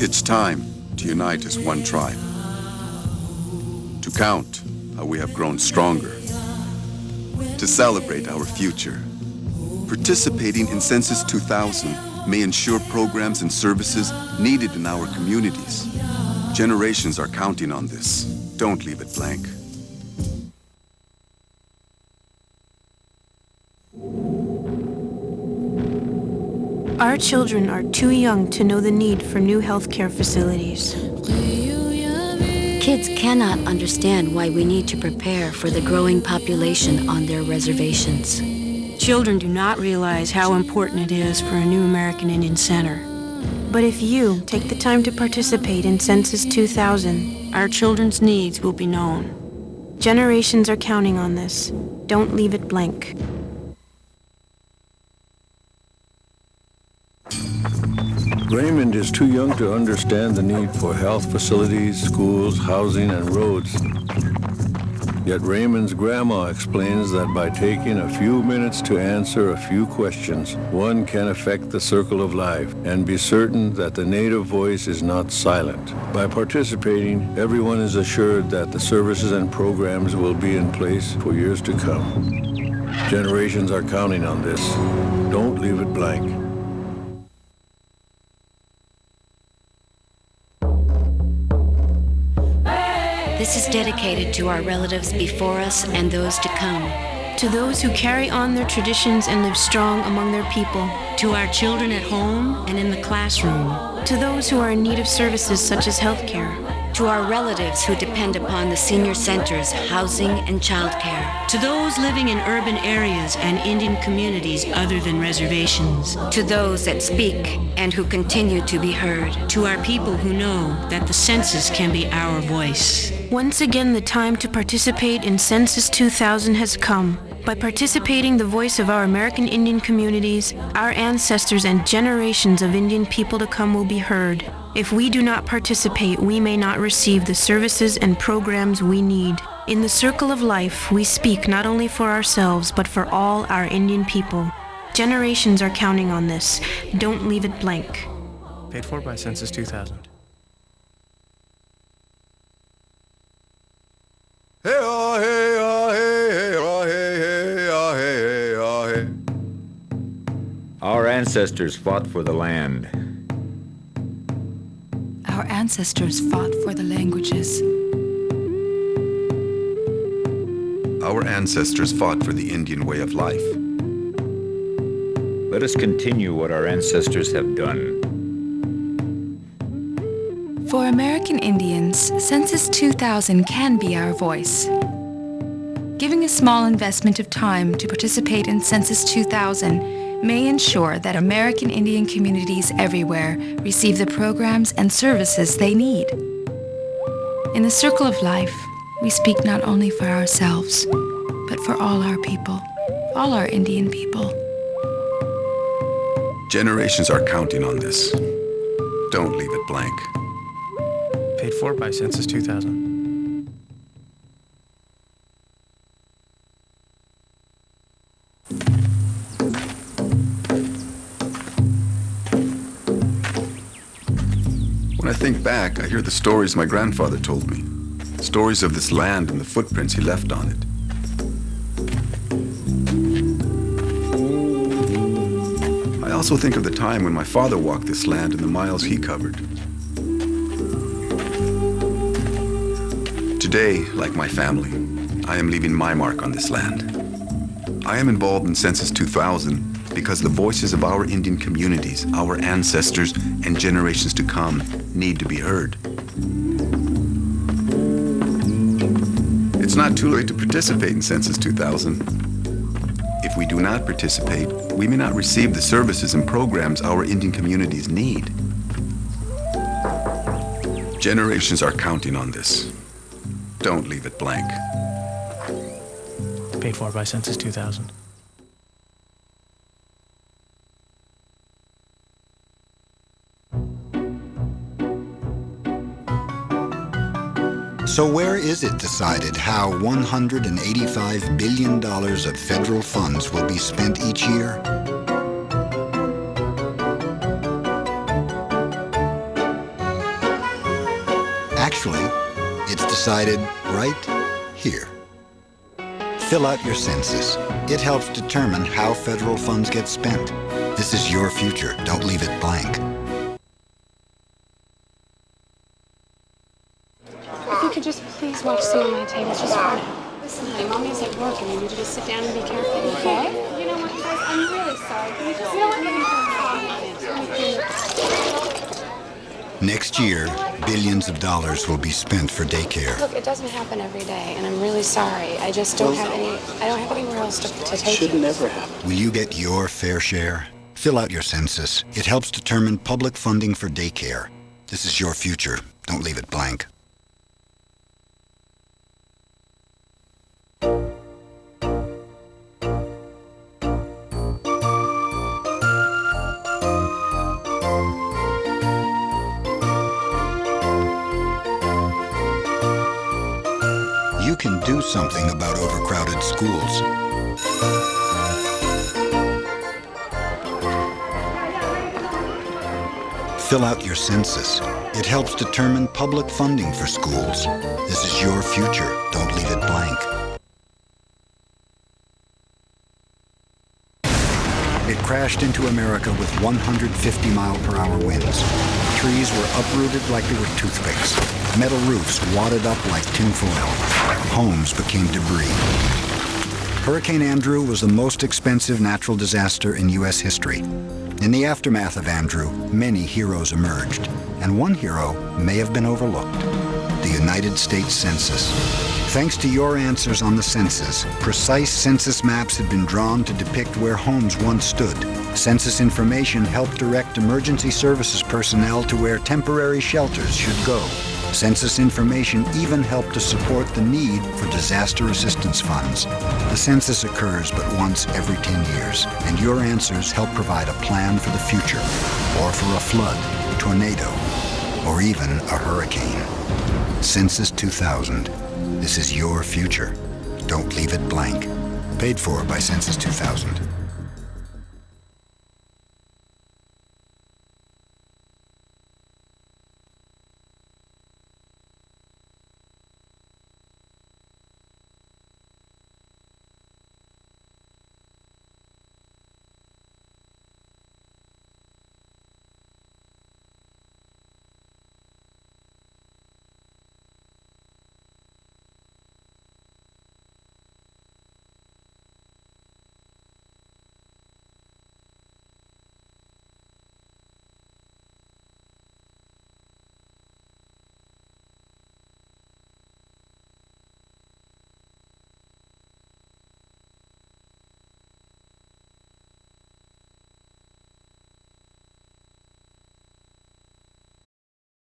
It's time to unite as one tribe. To count how we have grown stronger. To celebrate our future. Participating in Census 2000 may ensure programs and services needed in our communities. Generations are counting on this. Don't leave it blank. Our children are too young to know the need for new healthcare facilities. Kids cannot understand why we need to prepare for the growing population on their reservations. Children do not realize how important it is for a new American Indian Center. But if you take the time to participate in Census 2000, our children's needs will be known. Generations are counting on this. Don't leave it blank. Raymond is too young to understand the need for health facilities, schools, housing, and roads. Yet Raymond's grandma explains that by taking a few minutes to answer a few questions, one can affect the circle of life and be certain that the native voice is not silent. By participating, everyone is assured that the services and programs will be in place for years to come. Generations are counting on this. Don't leave it blank. This is dedicated to our relatives before us and those to come. To those who carry on their traditions and live strong among their people. To our children at home and in the classroom. To those who are in need of services such as healthcare. To our relatives who depend upon the senior centers, housing, and childcare. To those living in urban areas and Indian communities other than reservations. To those that speak and who continue to be heard. To our people who know that the census can be our voice. Once again, the time to participate in Census 2000 has come. By participating, the voice of our American Indian communities, our ancestors, and generations of Indian people to come will be heard. If we do not participate, we may not receive the services and programs we need. In the circle of life, we speak not only for ourselves, but for all our Indian people. Generations are counting on this. Don't leave it blank. Paid for by Census 2000. Our ancestors fought for the land. Our ancestors fought for the languages. Our ancestors fought for the Indian way of life. Let us continue what our ancestors have done. For American Indians, Census 2000 can be our voice. Giving a small investment of time to participate in Census 2000 may ensure that American Indian communities everywhere receive the programs and services they need. In the circle of life, we speak not only for ourselves, but for all our people, all our Indian people. Generations are counting on this. Don't leave it blank. Paid for by Census 2000. When I think back, I hear the stories my grandfather told me. Stories of this land and the footprints he left on it. I also think of the time when my father walked this land and the miles he covered. Today, like my family, I am leaving my mark on this land. I am involved in Census 2000 because the voices of our Indian communities, our ancestors, and generations to come need to be heard. It's not too late to participate in Census 2000. If we do not participate, we may not receive the services and programs our Indian communities need. Generations are counting on this. Don't leave it blank. Paid for by Census 2000. So where is it decided how $185 billion of federal funds will be spent each year? Actually, it's decided right here. Fill out your census. It helps determine how federal funds get spent. This is your future. Don't leave it blank. If you could just please watch some of my tables just for now. Listen, honey, Mommy's at work and I need you to sit down and be careful, okay? You know what, guys? I'm really sorry. Can we just... You know what? Next year, billions of dollars will be spent for daycare. Look, it doesn't happen every day, and I'm really sorry. I just don't have any... I don't have anywhere else to take you. Should never happen. Will you get your fair share? Fill out your census. It helps determine public funding for daycare. This is your future. Don't leave it blank. You can do something about overcrowded schools. Fill out your census. It helps determine public funding for schools. This is your future. Don't leave it blank. It crashed into America with 150-mile-per-hour winds. Trees were uprooted like they were toothpicks. Metal roofs wadded up like tinfoil. Homes became debris. Hurricane Andrew was the most expensive natural disaster in U.S. history. In the aftermath of Andrew, many heroes emerged, and one hero may have been overlooked: the United States Census. Thanks to your answers on the census, precise census maps had been drawn to depict where homes once stood. Census information helped direct emergency services personnel to where temporary shelters should go. Census information even helped to support the need for disaster assistance funds. The census occurs but once every 10 years, and your answers help provide a plan for the future, or for a flood, tornado, or even a hurricane. Census 2000. This is your future. Don't leave it blank. Paid for by Census 2000.